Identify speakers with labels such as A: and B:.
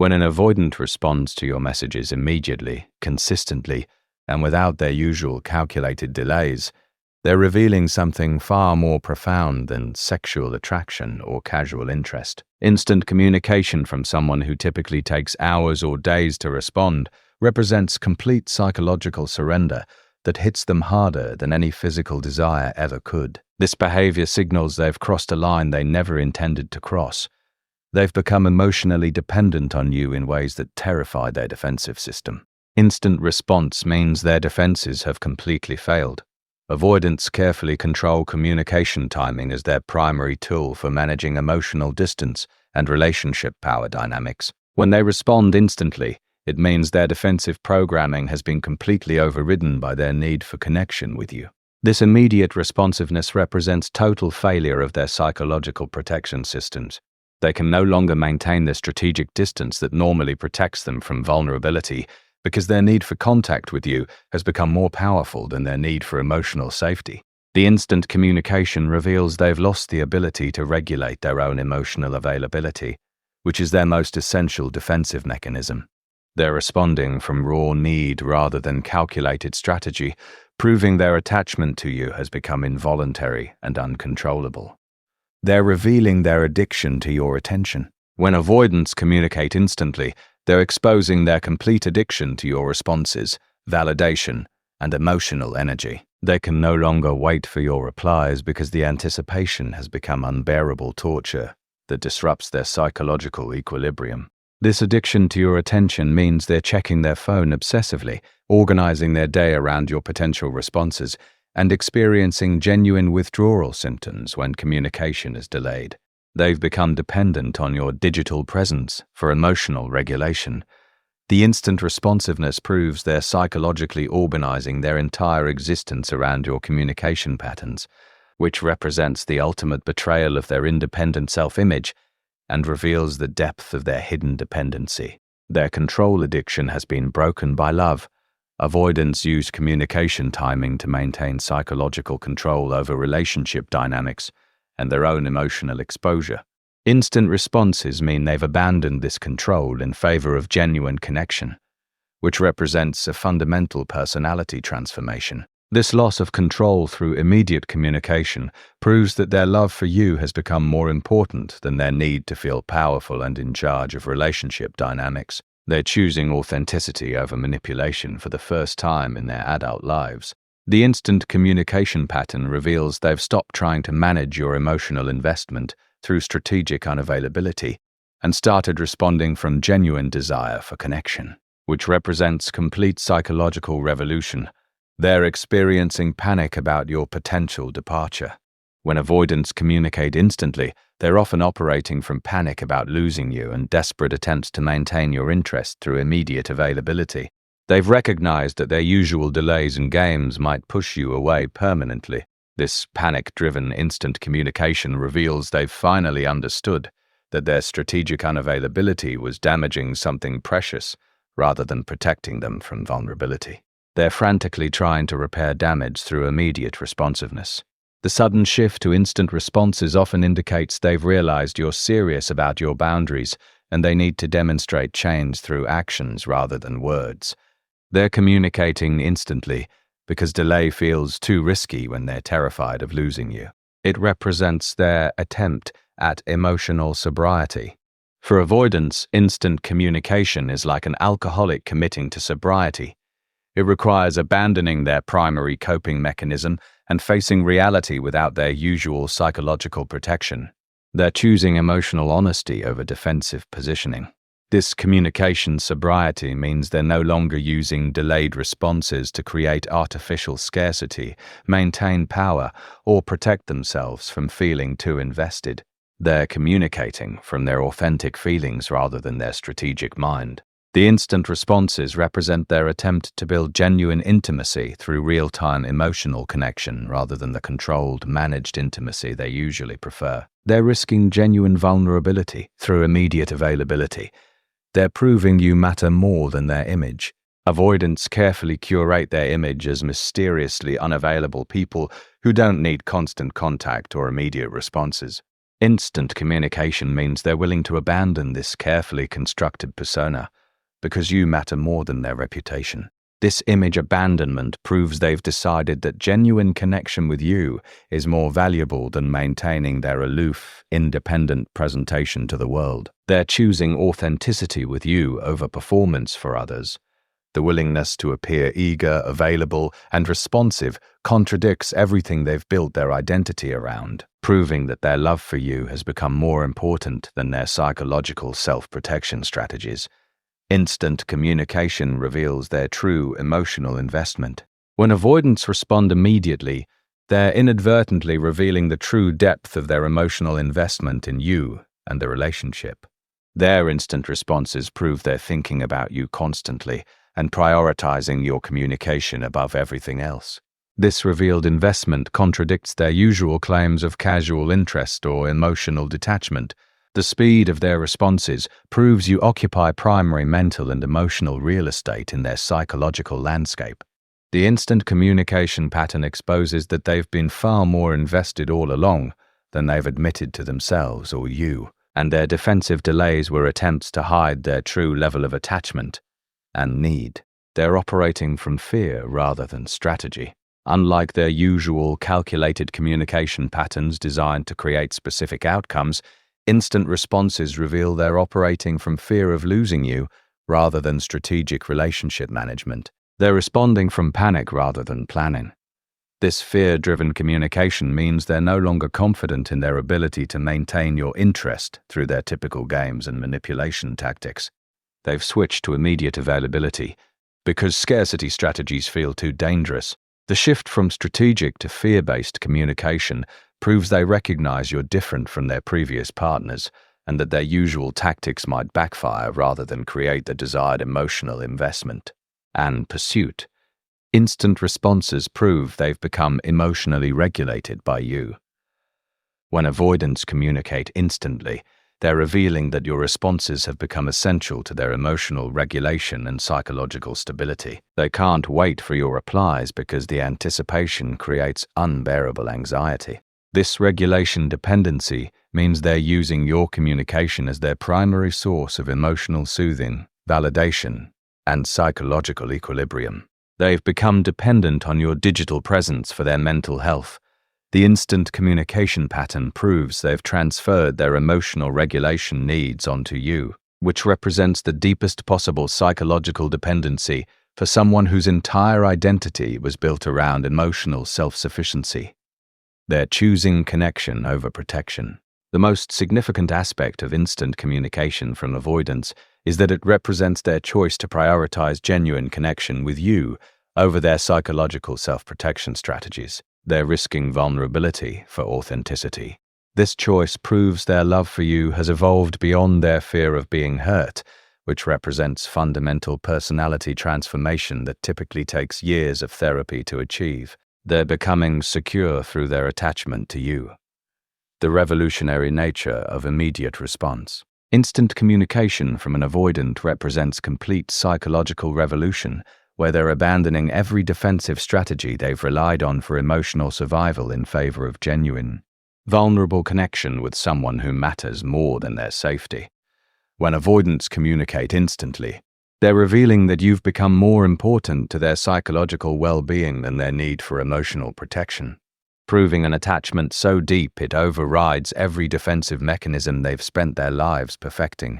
A: When an avoidant responds to your messages immediately, consistently, and without their usual calculated delays, they're revealing something far more profound than sexual attraction or casual interest. Instant communication from someone who typically takes hours or days to respond represents complete psychological surrender that hits them harder than any physical desire ever could. This behavior signals they've crossed a line they never intended to cross. They've become emotionally dependent on you in ways that terrify their defensive system. Instant response means their defenses have completely failed. Avoidants carefully control communication timing as their primary tool for managing emotional distance and relationship power dynamics. When they respond instantly, it means their defensive programming has been completely overridden by their need for connection with you. This immediate responsiveness represents total failure of their psychological protection systems. They can no longer maintain the strategic distance that normally protects them from vulnerability because their need for contact with you has become more powerful than their need for emotional safety. The instant communication reveals they've lost the ability to regulate their own emotional availability, which is their most essential defensive mechanism. They're responding from raw need rather than calculated strategy, proving their attachment to you has become involuntary and uncontrollable. They're revealing their addiction to your attention. When avoidants communicate instantly, they're exposing their complete addiction to your responses, validation, and emotional energy. They can no longer wait for your replies because the anticipation has become unbearable torture that disrupts their psychological equilibrium. This addiction to your attention means they're checking their phone obsessively, organizing their day around your potential responses, and experiencing genuine withdrawal symptoms when communication is delayed. They've become dependent on your digital presence for emotional regulation. The instant responsiveness proves they're psychologically organizing their entire existence around your communication patterns, which represents the ultimate betrayal of their independent self-image and reveals the depth of their hidden dependency. Their control addiction has been broken by love. Avoidants use communication timing to maintain psychological control over relationship dynamics and their own emotional exposure. Instant responses mean they've abandoned this control in favor of genuine connection, which represents a fundamental personality transformation. This loss of control through immediate communication proves that their love for you has become more important than their need to feel powerful and in charge of relationship dynamics. They're choosing authenticity over manipulation for the first time in their adult lives. The instant communication pattern reveals they've stopped trying to manage your emotional investment through strategic unavailability and started responding from genuine desire for connection, which represents complete psychological revolution. They're experiencing panic about your potential departure. When avoidants communicate instantly, they're often operating from panic about losing you and desperate attempts to maintain your interest through immediate availability. They've recognized that their usual delays and games might push you away permanently. This panic-driven instant communication reveals they've finally understood that their strategic unavailability was damaging something precious rather than protecting them from vulnerability. They're frantically trying to repair damage through immediate responsiveness. The sudden shift to instant responses often indicates they've realized you're serious about your boundaries and they need to demonstrate change through actions rather than words. They're communicating instantly because delay feels too risky when they're terrified of losing you. It represents their attempt at emotional sobriety. For avoidants, instant communication is like an alcoholic committing to sobriety. It requires abandoning their primary coping mechanism and facing reality without their usual psychological protection. They're choosing emotional honesty over defensive positioning. This communication sobriety means they're no longer using delayed responses to create artificial scarcity, maintain power, or protect themselves from feeling too invested. They're communicating from their authentic feelings rather than their strategic mind. The instant responses represent their attempt to build genuine intimacy through real-time emotional connection rather than the controlled, managed intimacy they usually prefer. They're risking genuine vulnerability through immediate availability. They're proving you matter more than their image. Avoidants carefully curate their image as mysteriously unavailable people who don't need constant contact or immediate responses. Instant communication means they're willing to abandon this carefully constructed persona because you matter more than their reputation. This image abandonment proves they've decided that genuine connection with you is more valuable than maintaining their aloof, independent presentation to the world. They're choosing authenticity with you over performance for others. The willingness to appear eager, available, and responsive contradicts everything they've built their identity around, proving that their love for you has become more important than their psychological self-protection strategies. Instant communication reveals their true emotional investment. When avoidants respond immediately, they're inadvertently revealing the true depth of their emotional investment in you and the relationship. Their instant responses prove they're thinking about you constantly and prioritizing your communication above everything else. This revealed investment contradicts their usual claims of casual interest or emotional detachment. The speed of their responses proves you occupy primary mental and emotional real estate in their psychological landscape. The instant communication pattern exposes that they've been far more invested all along than they've admitted to themselves or you, and their defensive delays were attempts to hide their true level of attachment and need. They're operating from fear rather than strategy. Unlike their usual calculated communication patterns designed to create specific outcomes, instant responses reveal they're operating from fear of losing you rather than strategic relationship management. They're responding from panic rather than planning. This fear-driven communication means they're no longer confident in their ability to maintain your interest through their typical games and manipulation tactics. They've switched to immediate availability because scarcity strategies feel too dangerous. The shift from strategic to fear-based communication proves they recognize you're different from their previous partners and that their usual tactics might backfire rather than create the desired emotional investment and pursuit. Instant responses prove they've become emotionally regulated by you. When avoidants communicate instantly, they're revealing that your responses have become essential to their emotional regulation and psychological stability. They can't wait for your replies because the anticipation creates unbearable anxiety. This regulation dependency means they're using your communication as their primary source of emotional soothing, validation, and psychological equilibrium. They've become dependent on your digital presence for their mental health. The instant communication pattern proves they've transferred their emotional regulation needs onto you, which represents the deepest possible psychological dependency for someone whose entire identity was built around emotional self-sufficiency. They're choosing connection over protection. The most significant aspect of instant communication from avoidance is that it represents their choice to prioritize genuine connection with you over their psychological self-protection strategies. They're risking vulnerability for authenticity. This choice proves their love for you has evolved beyond their fear of being hurt, which represents fundamental personality transformation that typically takes years of therapy to achieve. They're becoming secure through their attachment to you. The revolutionary nature of immediate response. Instant communication from an avoidant represents complete psychological revolution, where they're abandoning every defensive strategy they've relied on for emotional survival in favor of genuine, vulnerable connection with someone who matters more than their safety. When avoidants communicate instantly, they're revealing that you've become more important to their psychological well-being than their need for emotional protection, proving an attachment so deep it overrides every defensive mechanism they've spent their lives perfecting.